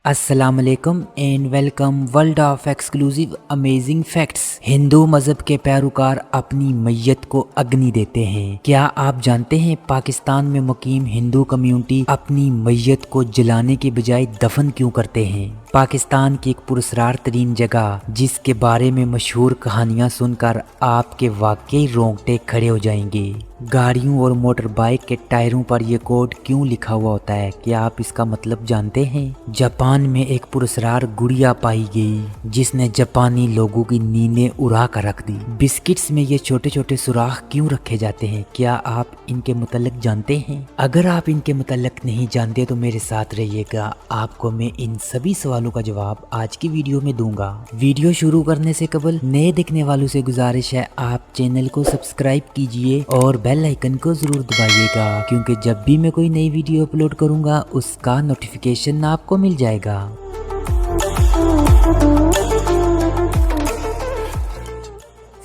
السلام علیکم and welcome world of exclusive amazing facts. Hindu مذہب کے پیروکار اپنی میت کو اگنی دیتے ہیں۔ کیا آپ جانتے ہیں پاکستان میں مقیم ہندو کمیونٹی اپنی میت کو جلانے کے بجائے دفن کیوں کرتے ہیں؟ پاکستان کی ایک پراسرار ترین جگہ جس کے بارے میں مشہور کہانیاں سن کر آپ کے واقعی رونگٹے کھڑے ہو جائیں گے۔ گاڑیوں اور موٹر بائک کے ٹائروں پر یہ کوڈ کیوں لکھا ہوا ہوتا ہے؟ کیا آپ اس کا مطلب جانتے ہیں؟ جاپان میں ایک پراسرار گڑیا پائی گئی جس نے جاپانی لوگوں کی نیندیں اڑا کر رکھ دی۔ بسکٹس میں یہ چھوٹے چھوٹے سوراخ کیوں رکھے جاتے ہیں؟ کیا آپ ان کے متعلق جانتے ہیں؟ اگر آپ ان کے متعلق نہیں جانتے تو میرے ساتھ رہیے گا، آپ کو میں ان سبھی سوالوں کا جواب آج کی ویڈیو میں دوں گا۔ ویڈیو شروع کرنے سے قبل نئے دیکھنے والوں سے گزارش ہے آپ چینل کو سبسکرائب کیجئے اور بیل آئیکن کو ضرور دبائیے گا، کیونکہ جب بھی میں کوئی نئی ویڈیو اپلوڈ کروں گا اس کا نوٹیفیکیشن آپ کو مل جائے گا۔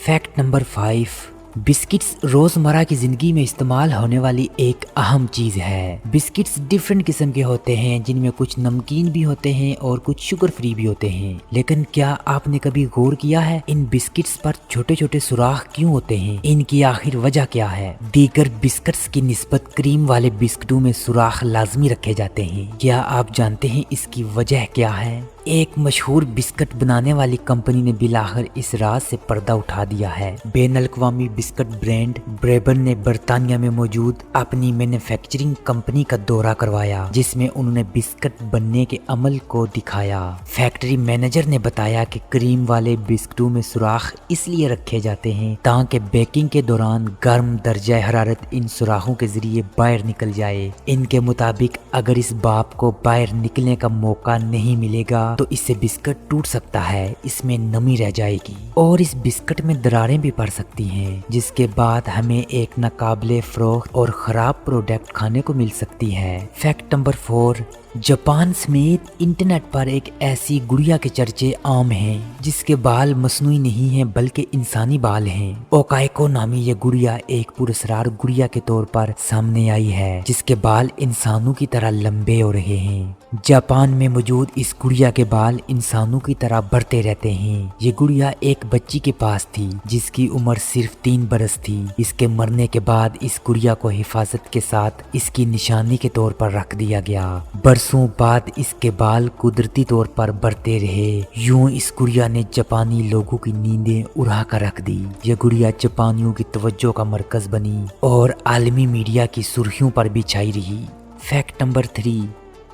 فیکٹ نمبر 5، بسکٹس روزمرہ کی زندگی میں استعمال ہونے والی ایک اہم چیز ہے۔ بسکٹس ڈیفرنٹ قسم کے ہوتے ہیں جن میں کچھ نمکین بھی ہوتے ہیں اور کچھ شوگر فری بھی ہوتے ہیں، لیکن کیا آپ نے کبھی غور کیا ہے ان بسکٹس پر چھوٹے چھوٹے سوراخ کیوں ہوتے ہیں؟ ان کی آخر وجہ کیا ہے؟ دیگر بسکٹس کی نسبت کریم والے بسکٹوں میں سوراخ لازمی رکھے جاتے ہیں۔ کیا آپ جانتے ہیں اس کی وجہ کیا ہے؟ ایک مشہور بسکٹ بنانے والی کمپنی نے بالآخر اس راز سے پردہ اٹھا دیا ہے۔ بین الاقوامی بسکٹ برانڈ بریبن نے برطانیہ میں موجود اپنی مینوفیکچرنگ کمپنی کا دورہ کروایا جس میں انہوں نے بسکٹ بننے کے عمل کو دکھایا۔ فیکٹری مینیجر نے بتایا کہ کریم والے بسکٹوں میں سوراخ اس لیے رکھے جاتے ہیں تاکہ بیکنگ کے دوران گرم درجہ حرارت ان سوراخوں کے ذریعے باہر نکل جائے۔ ان کے مطابق اگر اس بھاپ کو باہر نکلنے کا موقع نہیں ملے گا تو اس سے بسکٹ ٹوٹ سکتا ہے، اس میں نمی رہ جائے گی اور اس بسکٹ میں دراڑیں بھی پڑ سکتی ہیں، جس کے بعد ہمیں ایک ناقابل فروخت اور خراب پروڈکٹ کھانے کو مل سکتی ہے۔ فیکٹ نمبر 4، جاپان سمیت انٹرنیٹ پر ایک ایسی گڑیا کے چرچے عام ہیں جس کے بال مصنوعی نہیں ہیں بلکہ انسانی بال ہیں۔ اوکائیکو نامی یہ گڑیا ایک پراسرار گڑیا کے طور پر سامنے آئی ہے جس کے بال انسانوں کی طرح لمبے ہو رہے ہیں۔ جاپان میں موجود اس گڑیا کے بال انسانوں کی طرح بڑھتے رہتے ہیں۔ یہ گڑیا ایک بچی کے پاس تھی جس کی عمر صرف 3 برس تھی۔ اس کے مرنے کے بعد اس گڑیا کو حفاظت کے ساتھ اس کی نشانی کے طور پر رکھ دیا گیا۔ برسوں بعد اس کے بال قدرتی طور پر بڑھتے رہے۔ یوں اس گڑیا نے جاپانی لوگوں کی نیندیں اڑا کر رکھ دی۔ یہ گڑیا جاپانیوں کی توجہ کا مرکز بنی اور عالمی میڈیا کی سرخیوں پر بھی چھائی رہی۔ فیکٹ نمبر 3،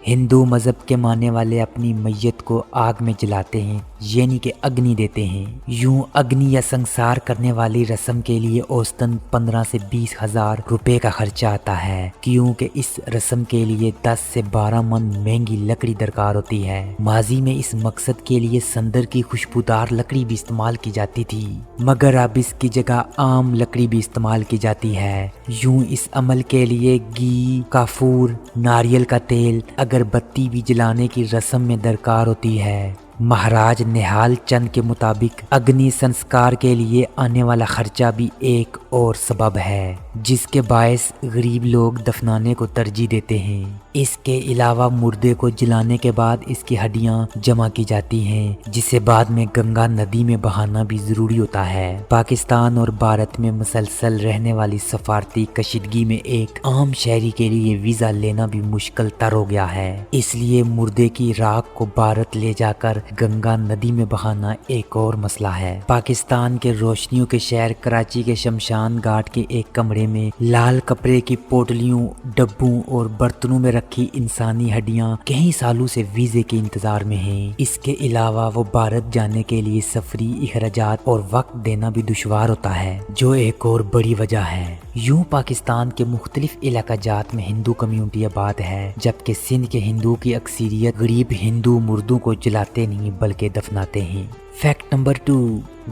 ہندو مذہب کے ماننے والے اپنی میت کو آگ میں جلاتے ہیں، یعنی کہ اگنی دیتے ہیں۔ یوں اگنی یا سنسار کرنے والی رسم کے لیے اوسطاً 15 سے 20 ہزار روپے کا خرچہ آتا ہے، کیونکہ اس رسم کے لیے 10 سے 12 من مہنگی لکڑی درکار ہوتی ہے۔ ماضی میں اس مقصد کے لیے سندر کی خوشبودار لکڑی بھی استعمال کی جاتی تھی، مگر اب اس کی جگہ عام لکڑی بھی استعمال کی جاتی ہے۔ یوں اس عمل کے لیے گھی، کافور، ناریل کا تیل، اگربتی بھی جلانے کی رسم میں درکار ہوتی ہے۔ مہاراج نہال چند کے مطابق اگنی سنسکار کے لیے آنے والا خرچہ بھی ایک اور سبب ہے جس کے باعث غریب لوگ دفنانے کو ترجیح دیتے ہیں۔ اس کے علاوہ مردے کو جلانے کے بعد اس کی ہڈیاں جمع کی جاتی ہیں جسے بعد میں گنگا ندی میں بہانا بھی ضروری ہوتا ہے۔ پاکستان اور بھارت میں مسلسل رہنے والی سفارتی کشیدگی میں ایک عام شہری کے لیے ویزا لینا بھی مشکل تر ہو گیا ہے، اس لیے مردے کی راکھ کو بھارت لے جا کر گنگا ندی میں بہانا ایک اور مسئلہ ہے۔ پاکستان کے روشنیوں کے شہر کراچی کے شمشان گھاٹ کے ایک کمرے میں لال کپڑے کی پوٹلیوں، ڈبوں اور برتنوں میں رکھی انسانی ہڈیاں کئی سالوں سے ویزے کے انتظار میں ہیں۔ اس کے علاوہ وہ بھارت جانے کے لیے سفری اخراجات اور وقت دینا بھی دشوار ہوتا ہے، جو ایک اور بڑی وجہ ہے۔ یوں پاکستان کے مختلف علاقہ جات میں ہندو کمیونٹی آباد ہے، جبکہ سندھ کے ہندوؤں کی اکثریت غریب ہندو مردوں کو جلاتے نہیں بلکہ دفناتے ہیں۔ Fact number 2،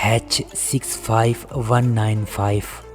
H65195।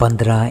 15